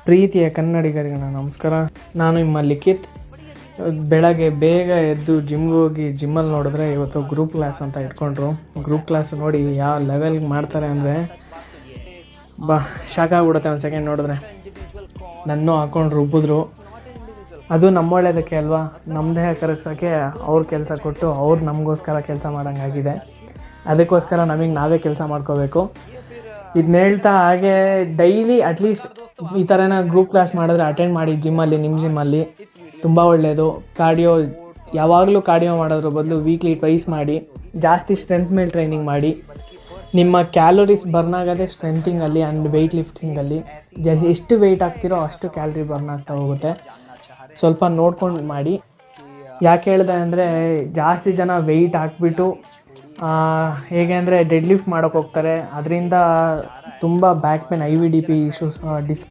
ಪ್ರೀತಿಯ ಕನ್ನಡಿಗರಿಗೆ ನಮಸ್ಕಾರ. ನಾನು ನಿಮ್ಮ ಲಿಖಿತ್. ಬೆಳಗ್ಗೆ ಬೇಗ ಎದ್ದು ಜಿಮ್ಗೆ ಹೋಗಿ ಜಿಮ್ಮಲ್ಲಿ ನೋಡಿದ್ರೆ ಇವತ್ತು ಗ್ರೂಪ್ ಕ್ಲಾಸ್ ಅಂತ ಇಟ್ಕೊಂಡ್ರು. ಗ್ರೂಪ್ ಕ್ಲಾಸ್ ನೋಡಿ ಯಾವ ಲೆವೆಲ್ಗೆ ಮಾಡ್ತಾರೆ ಅಂದರೆ ಶಾಕ್ ಆಗಿಬಿಡುತ್ತೆ ಒಂದು ಸೆಕೆಂಡ್ ನೋಡಿದ್ರೆ. ನನ್ನೂ ಹಾಕೊಂಡು ರುಬ್ಬಿದ್ರು. ಅದು ನಮ್ಮ ಒಳ್ಳೇದಕ್ಕೆ ಅಲ್ವಾ, ನಮ್ಮ ದೇಹ ಕರಗ್ಸೋಕ್ಕೆ ಅವ್ರ ಕೆಲಸ ಕೊಟ್ಟು ಅವ್ರು ನಮಗೋಸ್ಕರ ಕೆಲಸ ಮಾಡೋಂಗಾಗಿದೆ. ಅದಕ್ಕೋಸ್ಕರ ನಮಗೆ ನಾವೇ ಕೆಲಸ ಮಾಡ್ಕೋಬೇಕು. ಇದನ್ನ ಹೇಳ್ತಾ ಹಾಗೆ ಡೈಲಿ ಅಟ್ಲೀಸ್ಟ್ ಈ ಥರನ ಗ್ರೂಪ್ ಕ್ಲಾಸ್ ಮಾಡಿದ್ರೆ ಅಟೆಂಡ್ ಮಾಡಿ ಜಿಮ್ಮಲ್ಲಿ, ನಿಮ್ಮ ಜಿಮ್ಮಲ್ಲಿ ತುಂಬ ಒಳ್ಳೆಯದು. ಕಾರ್ಡಿಯೋ ಯಾವಾಗಲೂ ಕಾರ್ಡಿಯೋ ಮಾಡೋದ್ರ ಬದಲು ವೀಕ್ಲಿ ಟ್ವೈಸ್ ಮಾಡಿ. ಜಾಸ್ತಿ ಸ್ಟ್ರೆಂತ್ ಮೇಲೆ ಟ್ರೈನಿಂಗ್ ಮಾಡಿ. ನಿಮ್ಮ ಕ್ಯಾಲೋರೀಸ್ ಬರ್ನ್ ಆಗೋದೇ ಸ್ಟ್ರೆಂತಿಂಗಲ್ಲಿ ಆ್ಯಂಡ್ ವೆಯ್ಟ್ ಲಿಫ್ಟಿಂಗಲ್ಲಿ. ಎಷ್ಟು ವೆಯ್ಟ್ ಆಗ್ತಿರೋ ಅಷ್ಟು ಕ್ಯಾಲರಿ ಬರ್ನ್ ಆಗ್ತಾ ಹೋಗುತ್ತೆ. ಸ್ವಲ್ಪ ನೋಡ್ಕೊಂಡು ಮಾಡಿ. ಯಾಕೆ ಹೇಳಿದೆ ಅಂದರೆ ಜಾಸ್ತಿ ಜನ ವೆಯ್ಟ್ ಹಾಕ್ಬಿಟ್ಟು ಹೇಗೆ ಅಂದರೆ ಡೆಡ್ ಲಿಫ್ಟ್ ಮಾಡೋಕ್ಕೆ ಹೋಗ್ತಾರೆ. ಅದರಿಂದ ತುಂಬ ಬ್ಯಾಕ್ ಪೇನ್, IVDP ಇಶ್ಯೂಸ್,